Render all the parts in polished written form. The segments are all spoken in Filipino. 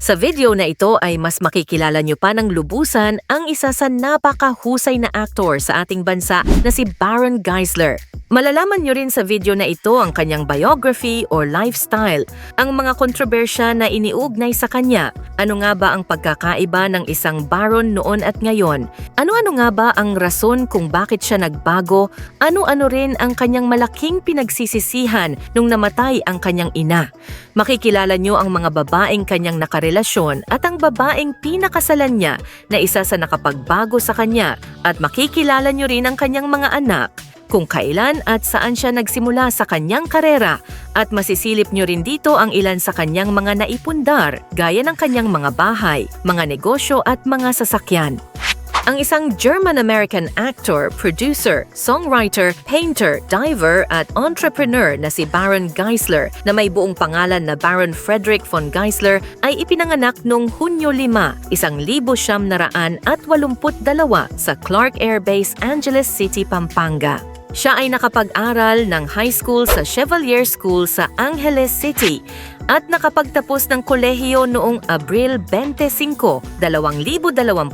Sa video na ito ay mas makikilala nyo pa ng lubusan ang isa sa napakahusay na aktor sa ating bansa na si Baron Geisler. Malalaman nyo rin sa video na ito ang kanyang biography or lifestyle, ang mga kontrobersya na iniugnay sa kanya, ano nga ba ang pagkakaiba ng isang baron noon at ngayon, ano-ano nga ba ang rason kung bakit siya nagbago, ano-ano rin ang kanyang malaking pinagsisisihan nung namatay ang kanyang ina. Makikilala nyo ang mga babaeng kanyang nakarelasyon at ang babaeng pinakasalan niya na isa sa nakapagbago sa kanya at makikilala nyo rin ang kanyang mga anak, kung kailan at saan siya nagsimula sa kanyang karera at masisilip nyo rin dito ang ilan sa kanyang mga naipundar gaya ng kanyang mga bahay, mga negosyo at mga sasakyan. Ang isang German-American actor, producer, songwriter, painter, diver at entrepreneur na si Baron Geisler na may buong pangalan na Baron Frederick von Geisler ay ipinanganak noong Hunyo 5, 1982 sa Clark Air Base, Angeles City, Pampanga. Siya ay nakapag-aral ng high school sa Chevalier School sa Angeles City at nakapagtapos ng kolehiyo noong Abril 25, 2022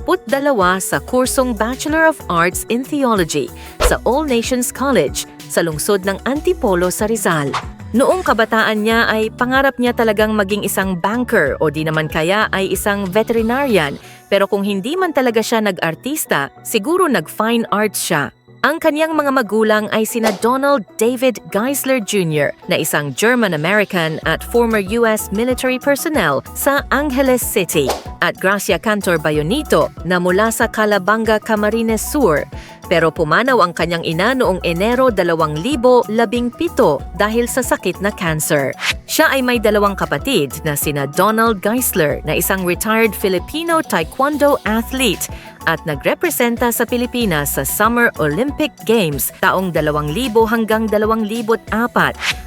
sa kursong Bachelor of Arts in Theology sa All Nations College sa lungsod ng Antipolo sa Rizal. Noong kabataan niya ay pangarap niya talagang maging isang banker o di naman kaya ay isang veterinarian, pero kung hindi man talaga siya nag-artista, siguro nag-fine arts siya. Ang kaniyang mga magulang ay sina Donald David Geisler Jr. na isang German-American at former U.S. military personnel sa Angeles City at Gracia Cantor Bayonito na mula sa Calabanga, Camarines Sur. Pero pumanaw ang kanyang ina noong Enero 2017 dahil sa sakit na cancer. Siya ay may dalawang kapatid na sina Donald Geisler na isang retired Filipino taekwondo athlete at nagrepresenta sa Pilipinas sa Summer Olympic Games taong 2000 hanggang 2004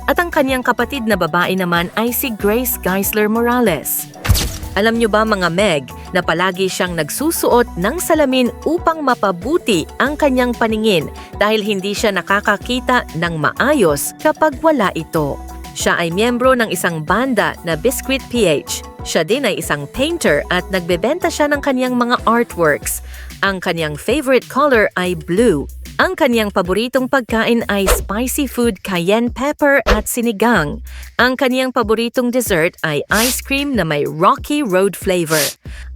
at ang kanyang kapatid na babae naman ay si Grace Geisler Morales. Alam nyo ba mga Meg na palagi siyang nagsusuot ng salamin upang mapabuti ang kanyang paningin dahil hindi siya nakakakita ng maayos kapag wala ito. Siya ay miyembro ng isang banda na Biscuit PH. Siya din ay isang painter at nagbebenta siya ng kanyang mga artworks. Ang kanyang favorite color ay blue. Ang kanyang paboritong pagkain ay spicy food, cayenne pepper at sinigang. Ang kanyang paboritong dessert ay ice cream na may Rocky Road flavor.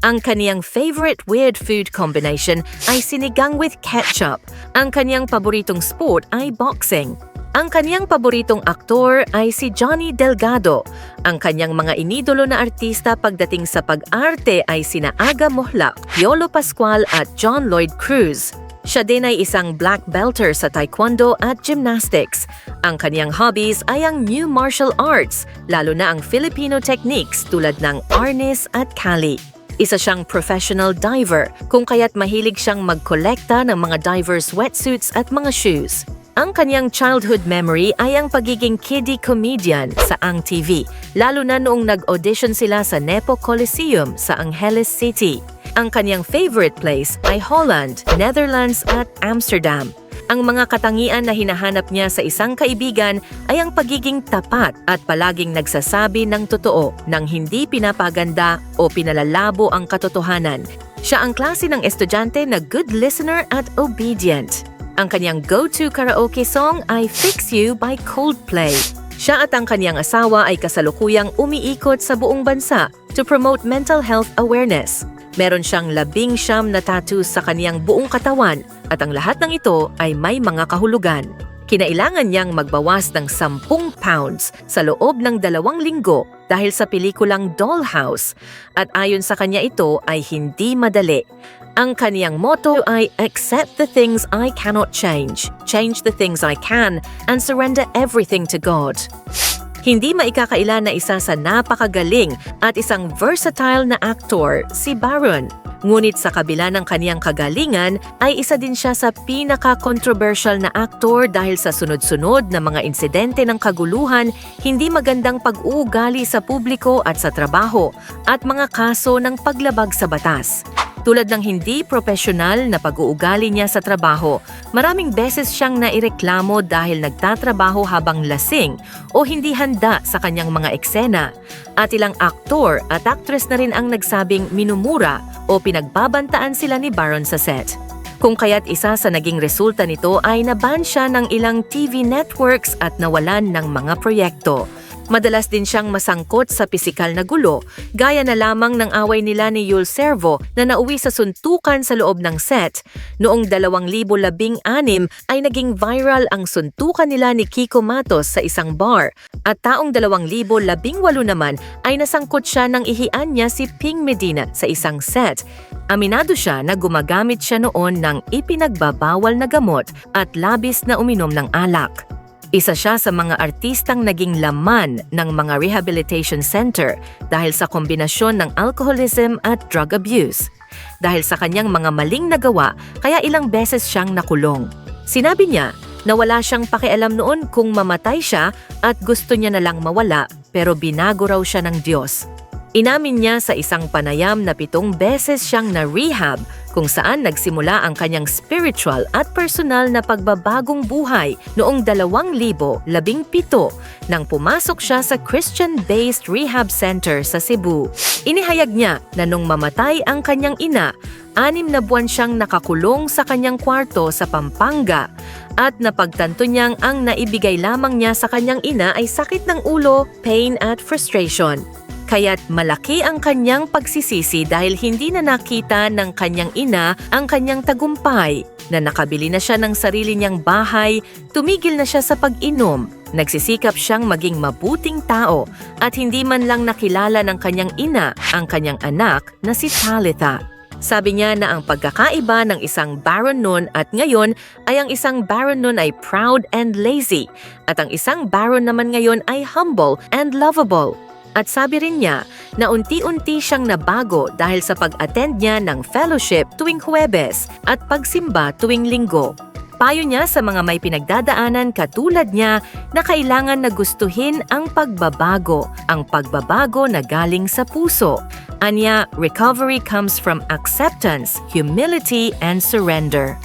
Ang kanyang favorite weird food combination ay sinigang with ketchup. Ang kanyang paboritong sport ay boxing. Ang kanyang paboritong aktor ay si Johnny Delgado. Ang kanyang mga inidolo na artista pagdating sa pag-arte ay sina Aga Mohlak, Piolo Pascual at John Lloyd Cruz. Siya din ay isang black belter sa taekwondo at gymnastics. Ang kanyang hobbies ay ang new martial arts, lalo na ang Filipino techniques tulad ng arnis at kali. Isa siyang professional diver, kung kaya't mahilig siyang magkolekta ng mga divers wetsuits at mga shoes. Ang kanyang childhood memory ay ang pagiging kiddie comedian sa Ang TV, lalo na noong nag-audition sila sa Nepo Coliseum sa Angeles City. Ang kanyang favorite place ay Holland, Netherlands at Amsterdam. Ang mga katangian na hinahanap niya sa isang kaibigan ay ang pagiging tapat at palaging nagsasabi ng totoo nang hindi pinapaganda o pinalalabo ang katotohanan. Siya ang klase ng estudyante na good listener at obedient. Ang kanyang go-to karaoke song ay Fix You by Coldplay. Siya at ang kanyang asawa ay kasalukuyang umiikot sa buong bansa to promote mental health awareness. Meron siyang 19 na tattoos sa kanyang buong katawan at ang lahat ng ito ay may mga kahulugan. Kinailangan niyang magbawas ng 10 pounds sa loob ng 2 linggo dahil sa pelikulang Dollhouse at ayon sa kanya ito ay hindi madali. Ang kaniyang motto ay accept the things I cannot change the things I can, and surrender everything to God. Hindi maikakaila na isa sa napakagaling at isang versatile na aktor si Baron. Ngunit sa kabila ng kaniyang kagalingan ay isa din siya sa pinaka-controversial na aktor dahil sa sunod-sunod na mga insidente ng kaguluhan, hindi magandang pag-uugali sa publiko at sa trabaho, at mga kaso ng paglabag sa batas. Tulad ng hindi profesional na pag-uugali niya sa trabaho, maraming beses siyang naireklamo dahil nagtatrabaho habang lasing o hindi handa sa kanyang mga eksena. At ilang aktor at actress na rin ang nagsabing minumura o pinagbabantaan sila ni Baron sa set. Kung kaya't isa sa naging resulta nito ay naban siya ng ilang TV networks at nawalan ng mga proyekto. Madalas din siyang masangkot sa pisikal na gulo, gaya na lamang ng away nila ni Yul Servo na nauwi sa suntukan sa loob ng set. Noong 2016 ay naging viral ang suntukan nila ni Kiko Matos sa isang bar, at taong 2018 naman ay nasangkot siya ng ihian niya si Ping Medina sa isang set. Aminado siya na gumagamit siya noon ng ipinagbabawal na gamot at labis na uminom ng alak. Isa siya sa mga artistang naging laman ng mga rehabilitation center dahil sa kombinasyon ng alcoholism at drug abuse. Dahil sa kanyang mga maling nagawa, kaya ilang beses siyang nakulong. Sinabi niya na wala siyang pakialam noon kung mamatay siya at gusto niya na lang mawala, pero binago raw siya ng Diyos. Inamin niya sa isang panayam na 7 beses siyang na-rehab kung saan nagsimula ang kanyang spiritual at personal na pagbabagong buhay noong 2017 nang pumasok siya sa Christian-based rehab center sa Cebu. Inihayag niya na nung mamatay ang kanyang ina, 6 na buwan siyang nakakulong sa kanyang kwarto sa Pampanga at napagtanto niyang ang naibigay lamang niya sa kanyang ina ay sakit ng ulo, pain at frustration. Kaya't malaki ang kanyang pagsisisi dahil hindi na nakita ng kanyang ina ang kanyang tagumpay, na nakabili na siya ng sarili niyang bahay, tumigil na siya sa pag-inom, nagsisikap siyang maging mabuting tao at hindi man lang nakilala ng kanyang ina ang kanyang anak na si Talitha. Sabi niya na ang pagkakaiba ng isang baron noon at ngayon ay ang isang baron noon ay proud and lazy at ang isang baron naman ngayon ay humble and lovable. At sabi rin niya na unti-unti siyang nabago dahil sa pag-attend niya ng fellowship tuwing Huwebes at pagsimba tuwing Linggo. Payo niya sa mga may pinagdadaanan katulad niya na kailangan na gustuhin ang pagbabago na galing sa puso. Anya, recovery comes from acceptance, humility, and surrender.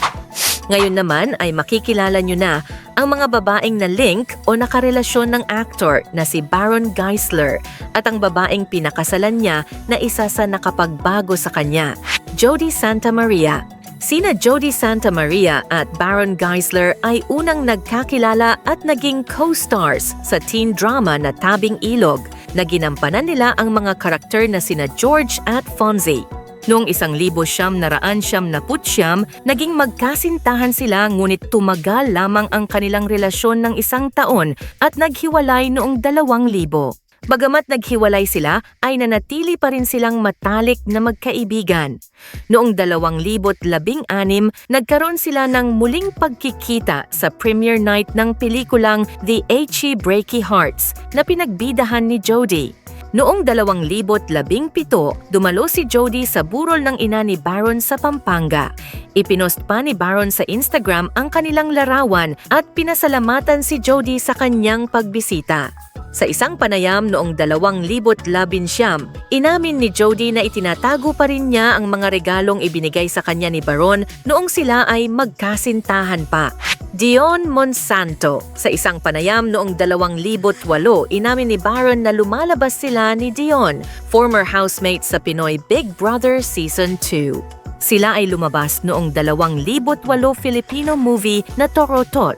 Ngayon naman ay makikilala nyo na ang mga babaeng na link o nakarelasyon ng actor na si Baron Geisler at ang babaeng pinakasalan niya na isa sa nakapagbago sa kanya, Jody Santa Maria. Sina Jody Santa Maria at Baron Geisler ay unang nagkakilala at naging co-stars sa teen drama na Tabing Ilog na ginampanan nila ang mga karakter na sina George at Fonzie. Noong 1979, naging magkasintahan sila ngunit tumagal lamang ang kanilang relasyon ng 1 taon at naghiwalay noong 2000. Bagamat naghiwalay sila, ay nanatili pa rin silang matalik na magkaibigan. Noong 2016, nagkaroon sila ng muling pagkikita sa premiere night ng pelikulang The Achy Breaky Hearts na pinagbidahan ni Jody. Noong 2017, dumalo si Jody sa burol ng ina ni Baron sa Pampanga. Ipinost pa ni Baron sa Instagram ang kanilang larawan at pinasalamatan si Jody sa kanyang pagbisita. Sa isang panayam noong 2019, inamin ni Jody na itinatago pa rin niya ang mga regalong ibinigay sa kanya ni Baron noong sila ay magkasintahan pa. Dion Monsanto. Sa isang panayam noong 2008, inamin ni Baron na lumalabas sila ni Dion, former housemate sa Pinoy Big Brother Season 2. Sila ay lumabas noong 2008 Filipino movie na Torotot.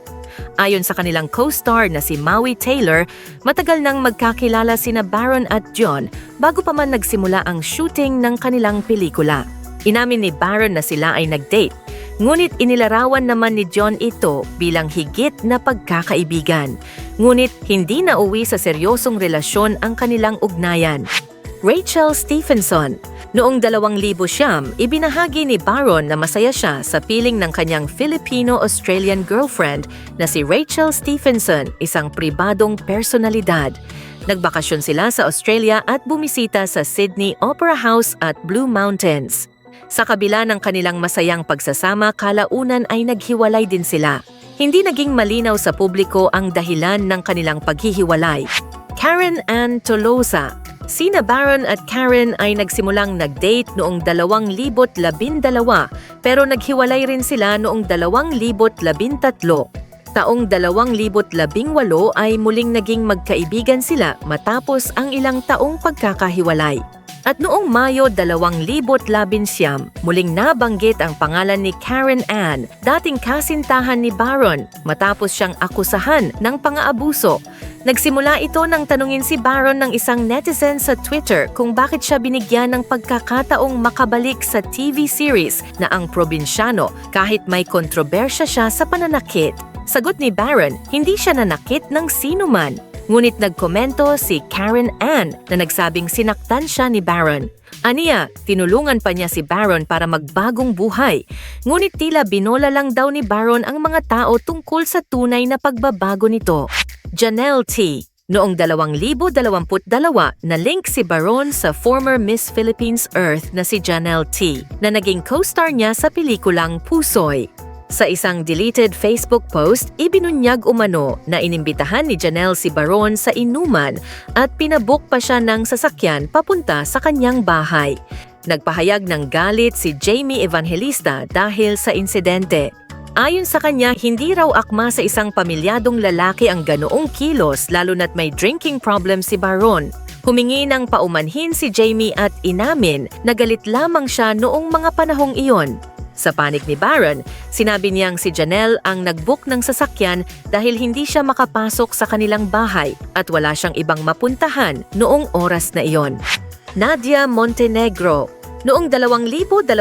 Ayon sa kanilang co-star na si Maui Taylor, matagal nang magkakilala sina Baron at John bago pa man nagsimula ang shooting ng kanilang pelikula. Inamin ni Baron na sila ay nag-date. Ngunit inilarawan naman ni John ito bilang higit na pagkakaibigan. Ngunit hindi na uwi sa seryosong relasyon ang kanilang ugnayan. Rachel Stephenson. Noong 2009, ibinahagi ni Baron na masaya siya sa piling ng kanyang Filipino-Australian girlfriend na si Rachel Stephenson, isang pribadong personalidad. Nagbakasyon sila sa Australia at bumisita sa Sydney Opera House at Blue Mountains. Sa kabila ng kanilang masayang pagsasama, kalaunan ay naghiwalay din sila. Hindi naging malinaw sa publiko ang dahilan ng kanilang paghihiwalay. Karen Ann Tolosa. Sina Baron at Karen ay nagsimulang nag-date noong 2012 pero naghiwalay rin sila noong 2013. Taong 2018 ay muling naging magkaibigan sila matapos ang ilang taong pagkakahiwalay. At noong Mayo 2019, muling nabanggit ang pangalan ni Karen Ann, dating kasintahan ni Baron, matapos siyang akusahan ng pang-aabuso. Nagsimula ito nang tanungin si Baron ng isang netizen sa Twitter kung bakit siya binigyan ng pagkakataong makabalik sa TV series na Ang Probinsyano kahit may kontrobersya siya sa pananakit. Sagot ni Baron, hindi siya nanakit ng sino man. Ngunit nagkomento si Karen Ann na nagsabing sinaktan siya ni Baron. Aniya, tinulungan pa niya si Baron para magbagong buhay. Ngunit tila binola lang daw ni Baron ang mga tao tungkol sa tunay na pagbabago nito. Janelle T. Noong 2022, na-link si Baron sa former Miss Philippines Earth na si Janelle T. na naging co-star niya sa pelikulang Pusoy. Sa isang deleted Facebook post, ibinunyag umano na inimbitahan ni Janelle si Baron sa inuman at pinabook pa siya ng sasakyan papunta sa kanyang bahay. Nagpahayag ng galit si Jamie Evangelista dahil sa insidente. Ayon sa kanya, hindi raw akma sa isang pamilyadong lalaki ang ganoong kilos lalo na't may drinking problem si Baron. Humingi ng paumanhin si Jamie at inamin na galit lamang siya noong mga panahong iyon. Sa panig ni Baron, sinabi niyang si Janelle ang nag-book ng sasakyan dahil hindi siya makapasok sa kanilang bahay at wala siyang ibang mapuntahan noong oras na iyon. Nadia Montenegro. Noong 2024,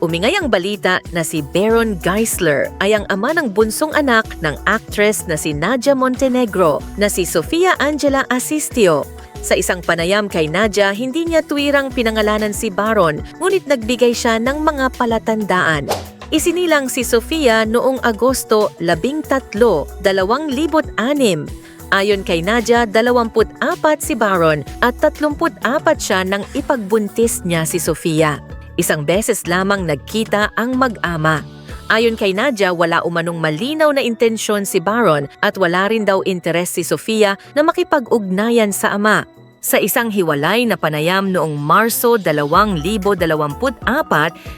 umingay ang balita na si Baron Geisler ay ang ama ng bunsong anak ng actress na si Nadia Montenegro na si Sofia Angela Asistio. Sa isang panayam kay Nadia, hindi niya tuwirang pinangalanan si Baron, ngunit nagbigay siya ng mga palatandaan. Isinilang si Sofia noong Agosto 13, 2006. Ayon kay Nadia, 24 si Baron at 34 siya nang ipagbuntis niya si Sofia. Isang beses lamang nagkita ang mag-ama. Ayon kay Nadia, wala umanong malinaw na intensyon si Baron at wala rin daw interes si Sofia na makipag-ugnayan sa ama. Sa isang hiwalay na panayam noong Marso 2024,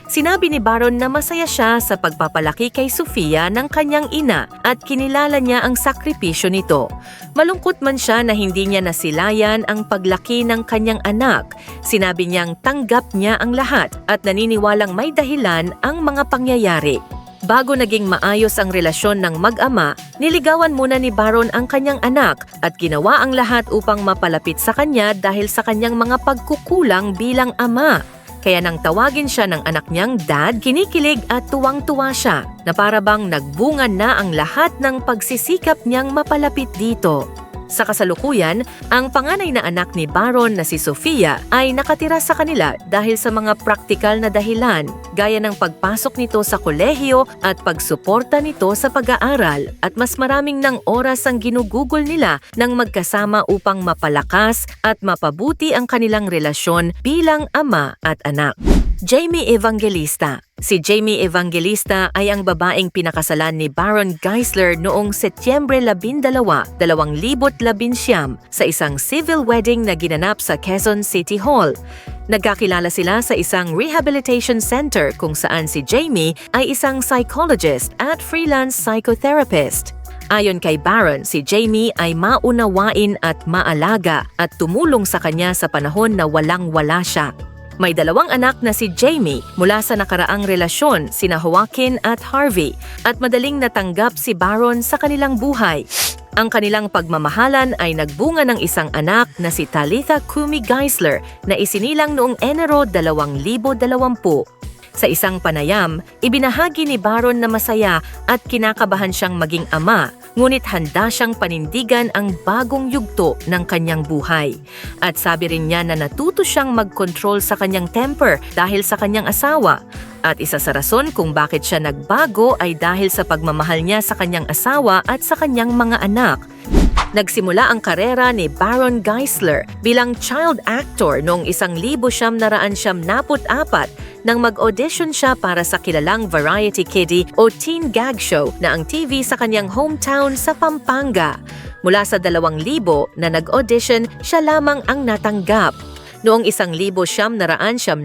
sinabi ni Baron na masaya siya sa pagpapalaki kay Sofia ng kanyang ina at kinilala niya ang sakripisyo nito. Malungkot man siya na hindi niya nasilayan ang paglaki ng kanyang anak. Sinabi niyang tanggap niya ang lahat at naniniwalang may dahilan ang mga pangyayari. Bago naging maayos ang relasyon ng mag-ama, niligawan muna ni Baron ang kanyang anak at ginawa ang lahat upang mapalapit sa kanya dahil sa kanyang mga pagkukulang bilang ama. Kaya nang tawagin siya ng anak niyang dad, kinikilig at tuwang-tuwa siya na para bang nagbunga na ang lahat ng pagsisikap niyang mapalapit dito. Sa kasalukuyan, ang panganay na anak ni Baron na si Sofia ay nakatira sa kanila dahil sa mga praktikal na dahilan gaya ng pagpasok nito sa kolehiyo at pagsuporta nito sa pag-aaral at mas maraming ng oras ang ginugugol nila ng magkasama upang mapalakas at mapabuti ang kanilang relasyon bilang ama at anak. Jamie Evangelista. Si Jamie Evangelista ay ang babaeng pinakasalan ni Baron Geisler noong Setyembre 12, 2019 sa isang civil wedding na ginanap sa Quezon City Hall. Nagkakilala sila sa isang rehabilitation center kung saan si Jamie ay isang psychologist at freelance psychotherapist. Ayon kay Baron, si Jamie ay maunawain at maalaga at tumulong sa kanya sa panahon na walang-wala siya. May dalawang anak na si Jamie mula sa nakaraang relasyon sina Joaquin at Harvey at madaling natanggap si Baron sa kanilang buhay. Ang kanilang pagmamahalan ay nagbunga ng isang anak na si Talitha Kumi Geisler na isinilang noong Enero 2020. Sa isang panayam, ibinahagi ni Baron na masaya at kinakabahan siyang maging ama, ngunit handa siyang panindigan ang bagong yugto ng kanyang buhay. At sabi rin niya na natuto siyang mag-control sa kanyang temper dahil sa kanyang asawa. At isa sa rason kung bakit siya nagbago ay dahil sa pagmamahal niya sa kanyang asawa at sa kanyang mga anak. Nagsimula ang karera ni Baron Geisler bilang child actor noong 1974 nang mag-audition siya para sa kilalang variety kiddie o teen gag show na ang TV sa kanyang hometown sa Pampanga. Mula sa 2,000 na nag-audition, siya lamang ang natanggap. Noong 1976,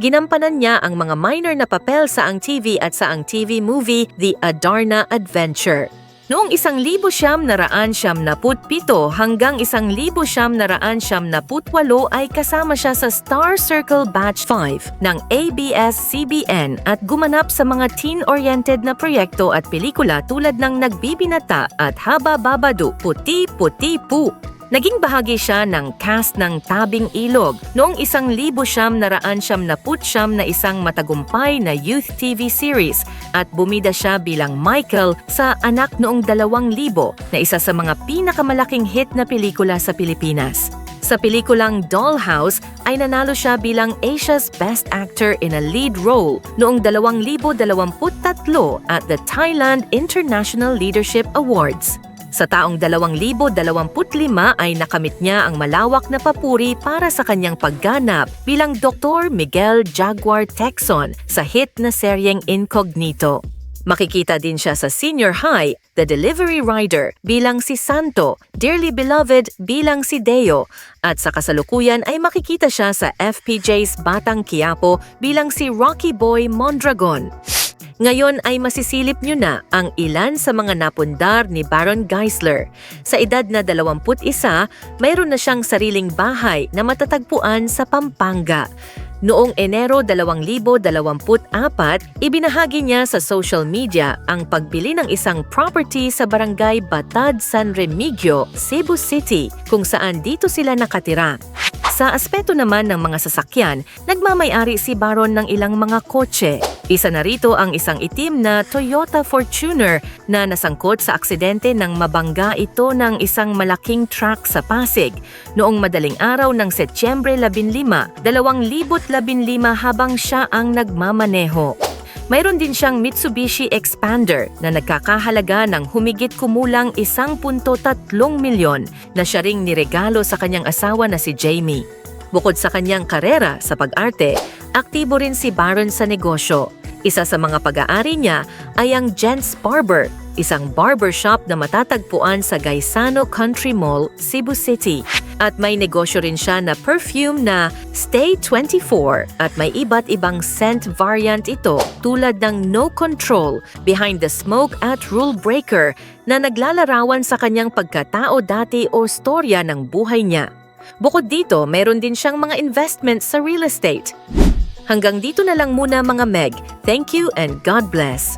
ginampanan niya ang mga minor na papel sa ang TV at sa ang TV movie The Adarna Adventure. Noong 1977 hanggang 1978 ay kasama siya sa Star Circle Batch 5 ng ABS-CBN at gumanap sa mga teen-oriented na proyekto at pelikula tulad ng Nagbibinata at Haba Babado, Puti Puti Pu. Naging bahagi siya ng cast ng Tabing Ilog noong 1979 na isang matagumpay na youth TV series at bumida siya bilang Michael sa Anak Noong 2000 na isa sa mga pinakamalaking hit na pelikula sa Pilipinas. Sa pelikulang Dollhouse ay nanalo siya bilang Asia's Best Actor in a Lead Role noong 2023 at the Thailand International Leadership Awards. Sa taong 2025 ay nakamit niya ang malawak na papuri para sa kanyang pagganap bilang Dr. Miguel Jaguar Tecson sa hit na seryeng Incognito. Makikita din siya sa senior high, The Delivery Rider bilang si Santo, Dearly Beloved bilang si Deo, at sa kasalukuyan ay makikita siya sa FPJ's Batang Quiapo bilang si Rocky Boy Mondragon. Ngayon ay masisilip nyo na ang ilan sa mga napundar ni Baron Geisler. Sa edad na 21, mayroon na siyang sariling bahay na matatagpuan sa Pampanga. Noong Enero 2024, ibinahagi niya sa social media ang pagbili ng isang property sa barangay Batad, San Remigio, Cebu City, kung saan dito sila nakatira. Sa aspeto naman ng mga sasakyan, nagmamay-ari si Baron ng ilang mga kotse. Isa na rito ang isang itim na Toyota Fortuner na nasangkot sa aksidente nang mabangga ito ng isang malaking truck sa Pasig noong madaling araw ng Setyembre 15, 2015 habang siya ang nagmamaneho. Mayroon din siyang Mitsubishi Expander na nagkakahalaga ng humigit kumulang 1.3 milyon na siya ring niregalo sa kanyang asawa na si Jamie. Bukod sa kanyang karera sa pag-arte, aktibo rin si Baron sa negosyo. Isa sa mga pag-aari niya ay ang Gents Barber, isang barbershop na matatagpuan sa Gaisano Country Mall, Cebu City. At may negosyo rin siya na perfume na Stay 24 at may iba't ibang scent variant ito tulad ng No Control, Behind the Smoke at Rule Breaker na naglalarawan sa kanyang pagkatao dati o storya ng buhay niya. Bukod dito, meron din siyang mga investments sa real estate. Hanggang dito na lang muna mga Meg. Thank you and God bless.